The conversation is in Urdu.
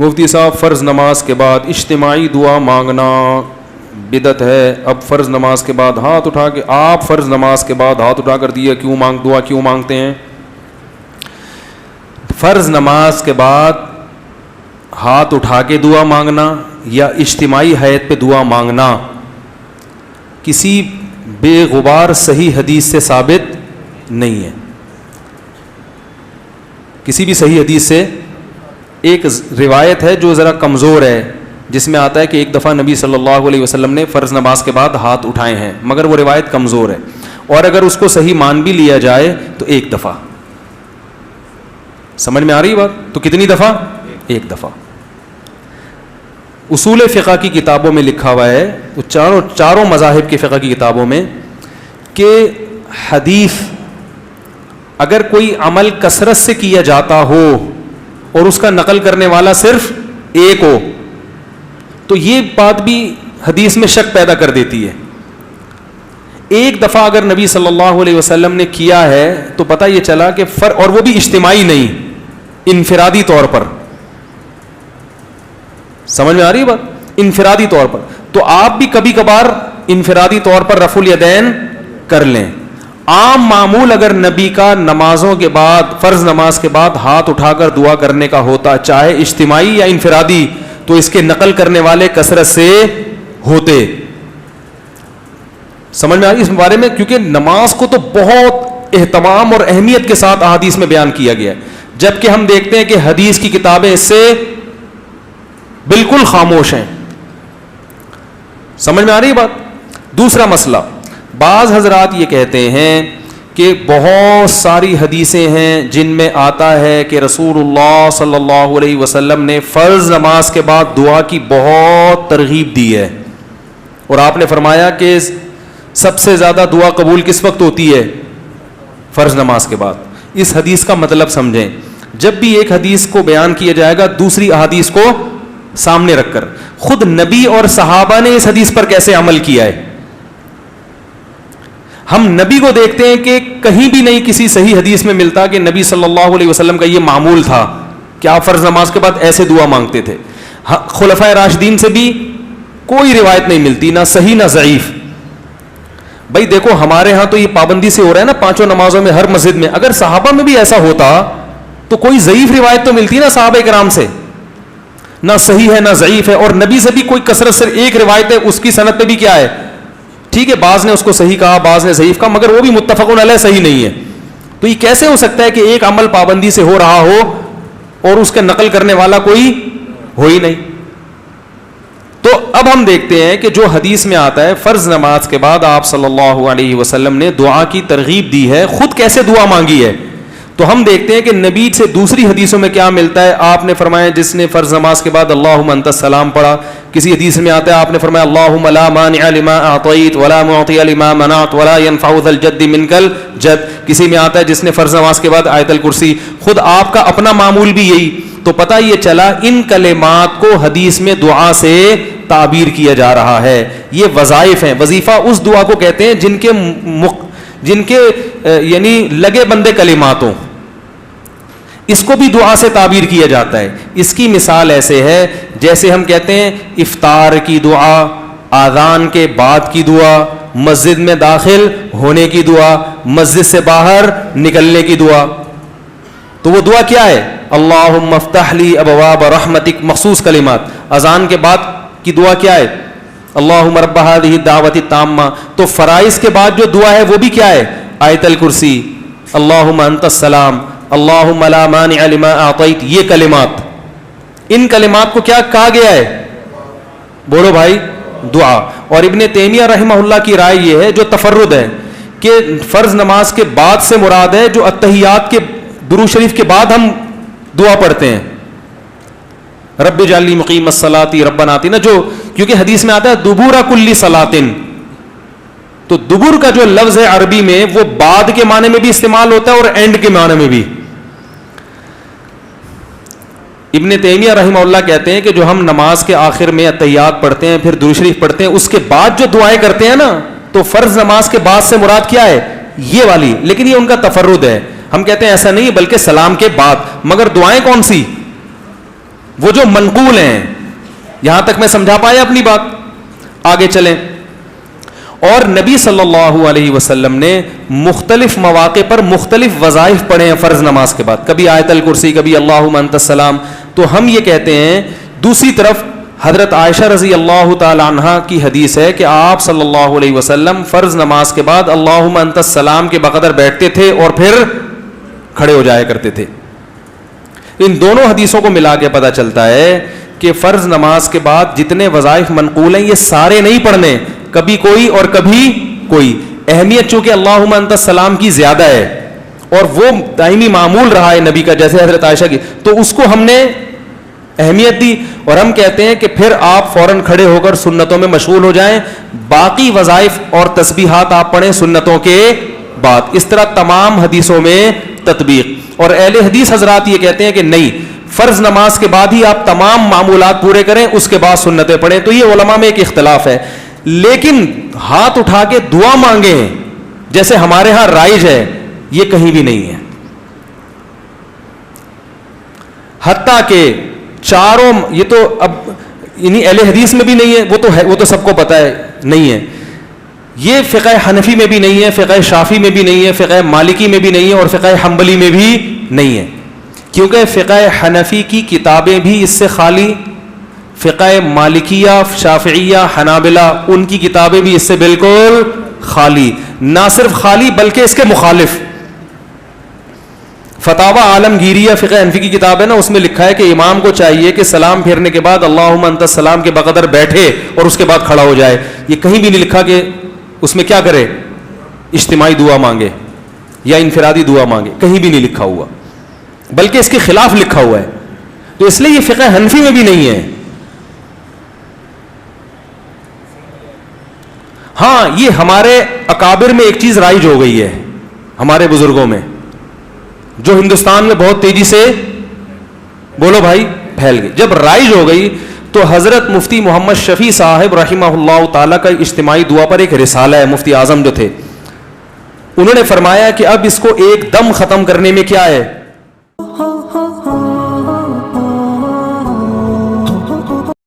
مفتی صاحب فرض نماز کے بعد اجتماعی دعا مانگنا بدعت ہے. اب فرض نماز کے بعد ہاتھ اٹھا کے آپ فرض نماز کے بعد ہاتھ اٹھا کر دیا دعا کیوں مانگتے ہیں؟ فرض نماز کے بعد ہاتھ اٹھا کے دعا مانگنا یا اجتماعی حیت پہ دعا مانگنا کسی بے غبار صحیح حدیث سے ثابت نہیں ہے. کسی بھی صحیح حدیث سے. ایک روایت ہے جو ذرا کمزور ہے جس میں آتا ہے کہ ایک دفعہ نبی صلی اللہ علیہ وسلم نے فرض نماز کے بعد ہاتھ اٹھائے ہیں, مگر وہ روایت کمزور ہے, اور اگر اس کو صحیح مان بھی لیا جائے تو ایک دفعہ. سمجھ میں آ رہی بات؟ تو کتنی دفعہ؟ ایک دفعہ. اصول فقہ کی کتابوں میں لکھا ہوا ہے, چاروں مذاہب کے فقہ کی کتابوں میں, کہ حدیث اگر کوئی عمل کثرت سے کیا جاتا ہو اور اس کا نقل کرنے والا صرف ایک ہو تو یہ بات بھی حدیث میں شک پیدا کر دیتی ہے. ایک دفعہ اگر نبی صلی اللہ علیہ وسلم نے کیا ہے تو پتہ یہ چلا کہ اور وہ بھی اجتماعی نہیں, انفرادی طور پر. سمجھ میں آ رہی ہے بات؟ انفرادی طور پر. تو آپ بھی کبھی کبھار انفرادی طور پر رفع الیدین کر لیں. عام معمول اگر نبی کا نمازوں کے بعد, فرض نماز کے بعد ہاتھ اٹھا کر دعا کرنے کا ہوتا, چاہے اجتماعی یا انفرادی, تو اس کے نقل کرنے والے کثرت سے ہوتے. سمجھ میں آ رہی اس بارے میں؟ کیونکہ نماز کو تو بہت اہتمام اور اہمیت کے ساتھ احادیث میں بیان کیا گیا ہے, جبکہ ہم دیکھتے ہیں کہ حدیث کی کتابیں اس سے بالکل خاموش ہیں. سمجھ میں آ رہی بات؟ دوسرا مسئلہ, بعض حضرات یہ کہتے ہیں کہ بہت ساری حدیثیں ہیں جن میں آتا ہے کہ رسول اللہ صلی اللہ علیہ وسلم نے فرض نماز کے بعد دعا کی بہت ترغیب دی ہے, اور آپ نے فرمایا کہ سب سے زیادہ دعا قبول کس وقت ہوتی ہے؟ فرض نماز کے بعد. اس حدیث کا مطلب سمجھیں. جب بھی ایک حدیث کو بیان کیا جائے گا دوسری احادیث کو سامنے رکھ کر, خود نبی اور صحابہ نے اس حدیث پر کیسے عمل کیا ہے. ہم نبی کو دیکھتے ہیں کہ کہیں بھی نہیں کسی صحیح حدیث میں ملتا کہ نبی صلی اللہ علیہ وسلم کا یہ معمول تھا کہ آپ فرض نماز کے بعد ایسے دعا مانگتے تھے. خلفائے راشدین سے بھی کوئی روایت نہیں ملتی, نہ صحیح نہ ضعیف. بھائی دیکھو ہمارے ہاں تو یہ پابندی سے ہو رہا ہے نا پانچوں نمازوں میں ہر مسجد میں, اگر صحابہ میں بھی ایسا ہوتا تو کوئی ضعیف روایت تو ملتی نا صحابہ کرام سے, نہ صحیح ہے نہ ضعیف ہے. اور نبی سے بھی کوئی کثرت سے ایک روایت ہے, اس کی سند پہ بھی کیا ہے, ٹھیک ہے بعض نے اس کو صحیح کہا بعض نے ضعیف کہا, مگر وہ بھی متفقون علیہ صحیح نہیں ہے. تو یہ کیسے ہو سکتا ہے کہ ایک عمل پابندی سے ہو رہا ہو اور اس کا نقل کرنے والا کوئی ہو ہی نہیں. تو اب ہم دیکھتے ہیں کہ جو حدیث میں آتا ہے فرض نماز کے بعد آپ صلی اللہ علیہ وسلم نے دعا کی ترغیب دی ہے, خود کیسے دعا مانگی ہے. تو ہم دیکھتے ہیں کہ نبی سے دوسری حدیثوں میں کیا ملتا ہے. آپ نے فرمایا جس نے فرض نماز کے بعد اللہم انت السلام پڑھا, کسی حدیث میں آتا ہے آپ نے فرمایا اللہم لا مانع لما اعطیت ولا معطی لما منعت ولا ينفع ذا الجد منک الجد. کسی میں آتا ہے جس نے فرض نماز کے بعد آیت الکرسی. خود آپ کا اپنا معمول بھی یہی. تو پتہ یہ چلا ان کلمات کو حدیث میں دعا سے تعبیر کیا جا رہا ہے. یہ وظائف ہیں. وظیفہ اس دعا کو کہتے ہیں جن کے یعنی لگے بندے کلمات ہوں, اس کو بھی دعا سے تعبیر کیا جاتا ہے. اس کی مثال ایسے ہے جیسے ہم کہتے ہیں افطار کی دعا, آذان کے بعد کی دعا, مسجد میں داخل ہونے کی دعا, مسجد سے باہر نکلنے کی دعا. تو وہ دعا کیا ہے؟ اللہم افتح لی ابواب رحمتک, مخصوص کلمات. اذان کے بعد کی دعا کیا ہے؟ اللہم رب ہذہ الدعوۃ التامہ. تو فرائض کے بعد جو دعا ہے وہ بھی کیا ہے؟ آیت الکرسی, اللہم انت السلام, اللہم لا مانع لما اعطیت. یہ کلمات, ان کلمات کو کیا کہا گیا ہے؟ بولو بھائی, دعا. اور ابن تیمیہ رحمہ اللہ کی رائے یہ ہے جو تفرد ہے کہ فرض نماز کے بعد سے مراد ہے جو اتحیات کے درود شریف کے بعد ہم دعا پڑھتے ہیں, رب اجعلنی مقیم الصلاۃ ربنا آتنا, جو کیونکہ حدیث میں آتا ہے دبور کل صلاۃ. تو دبر کا جو لفظ ہے عربی میں وہ بعد کے معنی میں بھی استعمال ہوتا ہے اور اینڈ کے معنی میں بھی. ابن تیمیہ رحمہ اللہ کہتے ہیں کہ جو ہم نماز کے آخر میں اتحیات پڑھتے ہیں پھر درود شریف پڑھتے ہیں اس کے بعد جو دعائیں کرتے ہیں نا, تو فرض نماز کے بعد سے مراد کیا ہے؟ یہ والی. لیکن یہ ان کا تفرد ہے. ہم کہتے ہیں ایسا نہیں بلکہ سلام کے بعد. مگر دعائیں کون سی؟ وہ جو منقول ہیں. یہاں تک میں سمجھا پایا اپنی بات؟ آگے چلیں. اور نبی صلی اللہ علیہ وسلم نے مختلف مواقع پر مختلف وظائف پڑھے ہیں فرض نماز کے بعد, کبھی آیت الکرسی, کبھی اللہم انت السلام. تو ہم یہ کہتے ہیں, دوسری طرف حضرت عائشہ رضی اللہ تعالی عنہا کی حدیث ہے کہ آپ صلی اللہ علیہ وسلم فرض نماز کے بعد اللہم انت السلام کے بقدر بیٹھتے تھے اور پھر کھڑے ہو جایا کرتے تھے. ان دونوں حدیثوں کو ملا کے پتہ چلتا ہے کہ فرض نماز کے بعد جتنے وظائف منقول ہیں یہ سارے نہیں پڑھنے, کبھی کوئی اور کبھی کوئی. اہمیت چونکہ اللہم انت السلام کی زیادہ ہے اور وہ دائمی معمول رہا ہے نبی کا, جیسے حضرت عائشہ کی, تو اس کو ہم نے اہمیت دی. اور ہم کہتے ہیں کہ پھر آپ فوراً کھڑے ہو کر سنتوں میں مشغول ہو جائیں, باقی وظائف اور تسبیحات آپ پڑھیں سنتوں کے بعد. اس طرح تمام حدیثوں میں تطبیق. اور اہل حدیث حضرات یہ کہتے ہیں کہ نہیں, فرض نماز کے بعد ہی آپ تمام معمولات پورے کریں, اس کے بعد سنتیں پڑھیں. تو یہ علماء میں ایک اختلاف ہے. لیکن ہاتھ اٹھا کے دعا مانگیں جیسے ہمارے ہاں رائج ہے, یہ کہیں بھی نہیں ہے. حتیٰ کہ چاروں, یہ تو اب یعنی اہل حدیث میں بھی نہیں ہے, وہ تو سب کو پتہ ہے نہیں ہے. یہ فقہ حنفی میں بھی نہیں ہے, فقہ شافی میں بھی نہیں ہے, فقہ مالکی میں بھی نہیں ہے, اور فقہ حنبلی میں بھی نہیں ہے. کیونکہ فقہ حنفی کی کتابیں بھی اس سے خالی, فقہ مالکیہ, شافعیہ, حنابلہ, ان کی کتابیں بھی اس سے بالکل خالی. نہ صرف خالی بلکہ اس کے مخالف. فتاوی عالمگیریہ فقہ حنفی کی کتاب ہے نا, اس میں لکھا ہے کہ امام کو چاہیے کہ سلام پھیرنے کے بعد اللہم انت السلام کے بقدر بیٹھے اور اس کے بعد کھڑا ہو جائے. یہ کہیں بھی نہیں لکھا کہ اس میں کیا کرے, اجتماعی دعا مانگے یا انفرادی دعا مانگے, کہیں بھی نہیں لکھا ہوا, بلکہ اس کے خلاف لکھا ہوا ہے. تو اس لیے یہ فقہ حنفی میں بھی نہیں ہے. ہاں, یہ ہمارے اکابر میں ایک چیز رائج ہو گئی ہے, ہمارے بزرگوں میں, جو ہندوستان میں بہت تیزی سے, بولو بھائی, پھیل گئی. جب رائج ہو گئی تو حضرت مفتی محمد شفیع صاحب رحمہ اللہ تعالیٰ کا اجتماعی دعا پر ایک رسالہ ہے, مفتی اعظم جو تھے, انہوں نے فرمایا کہ اب اس کو ایک دم ختم کرنے میں کیا ہے,